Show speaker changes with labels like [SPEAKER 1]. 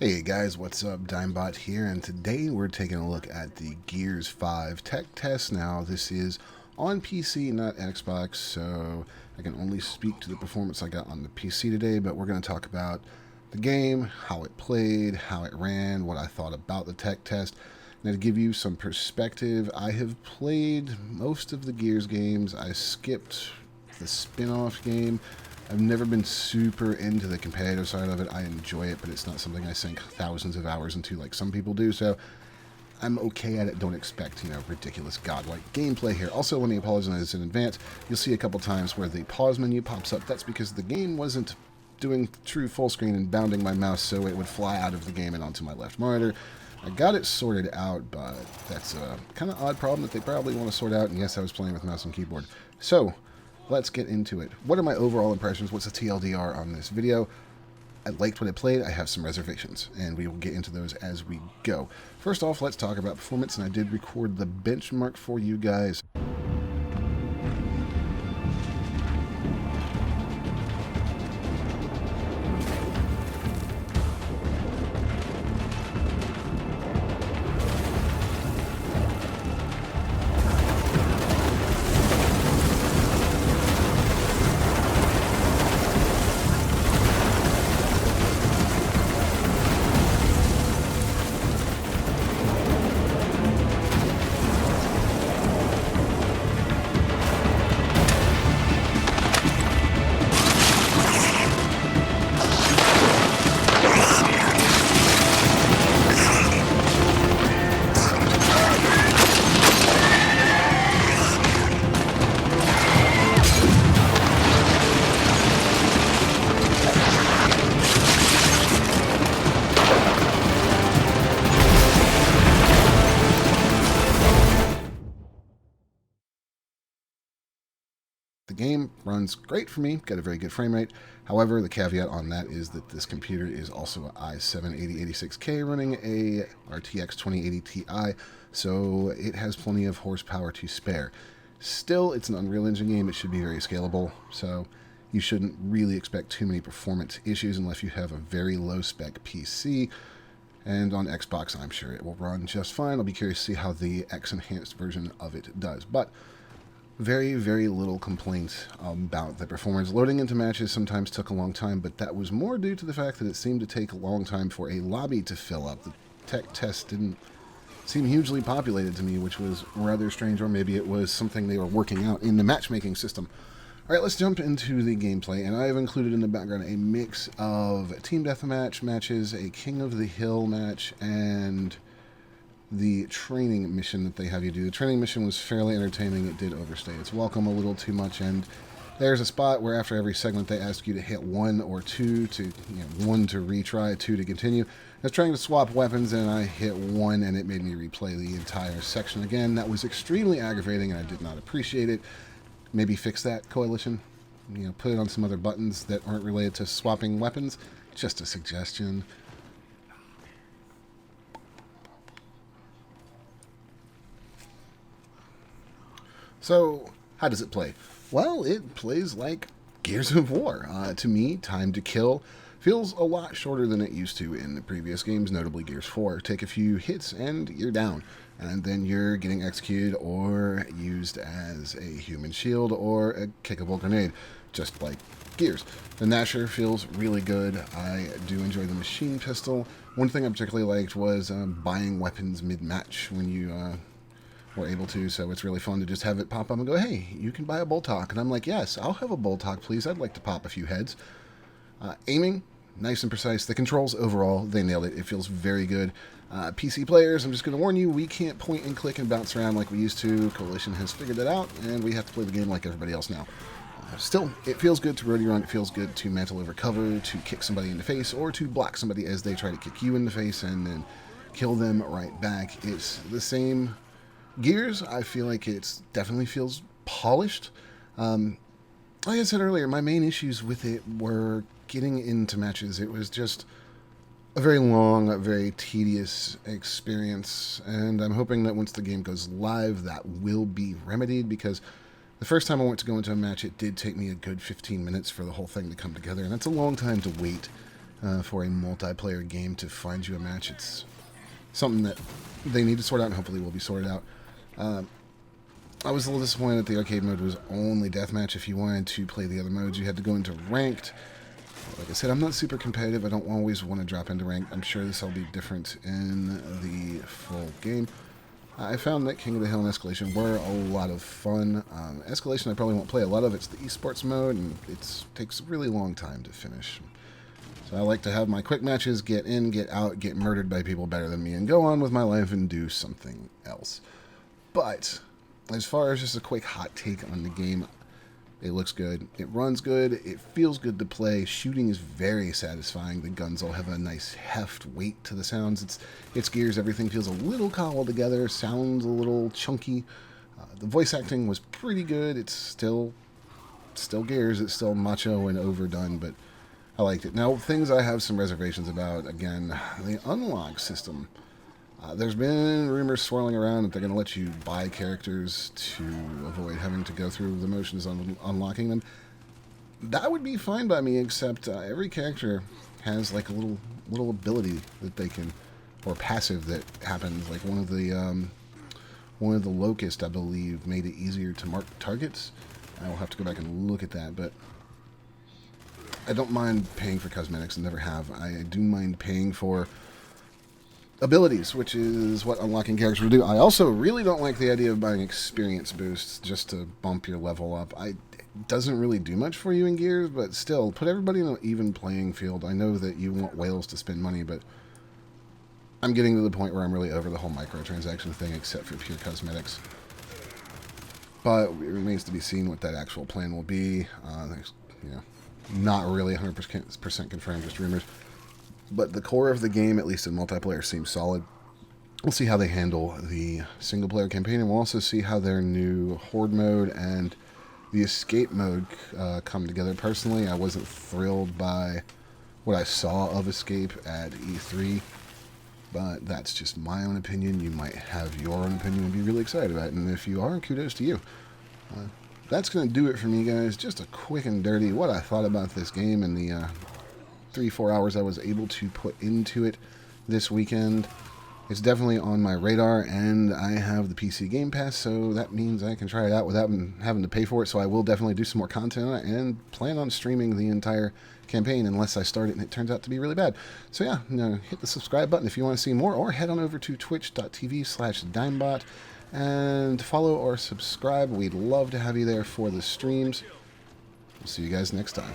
[SPEAKER 1] Hey guys, what's up? Dimebot here, and today we're taking a look at the Gears 5 tech test. Now, this is on PC, not Xbox, so I can only speak to the performance I got on the PC today, but we're going to talk about the game, how it played, how it ran, what I thought about the tech test. Now, to give you some perspective, I have played most of the Gears games. I skipped the spin off game. I've never been super into the competitive side of it. I enjoy it, but it's not something I sink thousands of hours into like some people do. So I'm okay at it. Don't expect, ridiculous godlike gameplay here. Also, let me apologize in advance. You'll see a couple times where the pause menu pops up. That's because the game wasn't doing true full screen and bounding my mouse so it would fly out of the game and onto my left monitor. I got it sorted out, but that's a kind of odd problem that they probably want to sort out. And yes, I was playing with mouse and keyboard. So, let's get into it. What are my overall impressions? What's the TLDR on this video? I liked what I played. I have some reservations, and we will get into those as we go. First off, let's talk about performance, and I did record the benchmark for you guys. The game runs great for me, got a very good frame rate. However, the caveat on that is that this computer is also an i7-8086K running a RTX 2080 Ti, so it has plenty of horsepower to spare. Still, it's an Unreal Engine game, it should be very scalable, so you shouldn't really expect too many performance issues unless you have a very low-spec PC. And on Xbox, I'm sure it will run just fine. I'll be curious to see how the X-enhanced version of it does. But very, very little complaint about the performance. Loading into matches sometimes took a long time, but that was more due to the fact that it seemed to take a long time for a lobby to fill up. The tech test didn't seem hugely populated to me, which was rather strange, or maybe it was something they were working out in the matchmaking system. All right, let's jump into the gameplay, and I have included in the background a mix of Team Deathmatch matches, a King of the Hill match, and the training mission that they have you do. The training mission was fairly entertaining. It did overstay its welcome a little too much, and there's a spot where after every segment they ask you to hit 1 or 2 to, 1 to retry, 2 to continue. I was trying to swap weapons and I hit 1 and it made me replay the entire section again. That was extremely aggravating and I did not appreciate it. Maybe fix that, Coalition. Put it on some other buttons that aren't related to swapping weapons. Just a suggestion. So, how does it play? Well, it plays like Gears of War. To me, time to kill feels a lot shorter than it used to in the previous games, notably Gears 4. Take a few hits and you're down, and then you're getting executed or used as a human shield or a kickable grenade, just like Gears. The Gnasher feels really good. I do enjoy the machine pistol. One thing I particularly liked was buying weapons mid-match when you were able to, so it's really fun to just have it pop up and go, hey, you can buy a Boltok. And I'm like, yes, I'll have a Boltok, please. I'd like to pop a few heads. Aiming, nice and precise. The controls overall, they nailed it. It feels very good. PC players, I'm just going to warn you, we can't point and click and bounce around like we used to. Coalition has figured that out, and we have to play the game like everybody else now. Still, it feels good to rodeo around. It feels good to mantle over cover, to kick somebody in the face, or to block somebody as they try to kick you in the face and then kill them right back. It's the same Gears. I feel like it definitely feels polished. Like I said earlier, my main issues with it were getting into matches. It was just a very long, a very tedious experience, and I'm hoping that once the game goes live, that will be remedied, because the first time I went to go into a match, it did take me a good 15 minutes for the whole thing to come together, and that's a long time to wait for a multiplayer game to find you a match. It's something that they need to sort out, and hopefully will be sorted out. I was a little disappointed that the arcade mode was only deathmatch. If you wanted to play the other modes, you had to go into ranked. Like I said, I'm not super competitive. I don't always want to drop into ranked. I'm sure this will be different in the full game. I found that King of the Hill and Escalation were a lot of fun. Escalation I probably won't play a lot of. It's the esports mode, and it takes a really long time to finish. So I like to have my quick matches, get in, get out, get murdered by people better than me, and go on with my life and do something else. But as far as just a quick hot take on the game, it looks good. It runs good. It feels good to play. Shooting is very satisfying. The guns all have a nice heft, weight to the sounds. It's Gears. Everything feels a little cobbled together. Sounds a little chunky. The voice acting was pretty good. It's still Gears. It's still macho and overdone, but I liked it. Now, things I have some reservations about, again, the unlock system. There's been rumors swirling around that they're going to let you buy characters to avoid having to go through the motions on unlocking them. That would be fine by me, except every character has like a little ability that they can, or passive that happens. Like one of the Locust, I believe, made it easier to mark targets. I will have to go back and look at that, but I don't mind paying for cosmetics and never have. I do mind paying for abilities, which is what unlocking characters will do. I also really don't like the idea of buying experience boosts just to bump your level up. It doesn't really do much for you in Gears, but still, put everybody in an even playing field. I know that you want whales to spend money, but I'm getting to the point where I'm really over the whole microtransaction thing, except for pure cosmetics. But it remains to be seen what that actual plan will be. Not really 100% confirmed, just rumors. But the core of the game, at least in multiplayer, seems solid. We'll see how they handle the single-player campaign, and we'll also see how their new Horde mode and the Escape mode come together. Personally, I wasn't thrilled by what I saw of Escape at E3, but that's just my own opinion. You might have your own opinion and be really excited about it, and if you are, kudos to you. That's going to do it for me, guys. Just a quick and dirty what I thought about this game and the 3-4 hours I was able to put into it this weekend. It's definitely on my radar, and I have the PC Game Pass, so that means I can try it out without having to pay for it. So I will definitely do some more content on it and plan on streaming the entire campaign unless I start it and it turns out to be really bad. So yeah, hit the subscribe button if you want to see more, or head on over to twitch.tv/Dimebot and follow or subscribe. We'd love to have you there for the streams. We'll see you guys next time.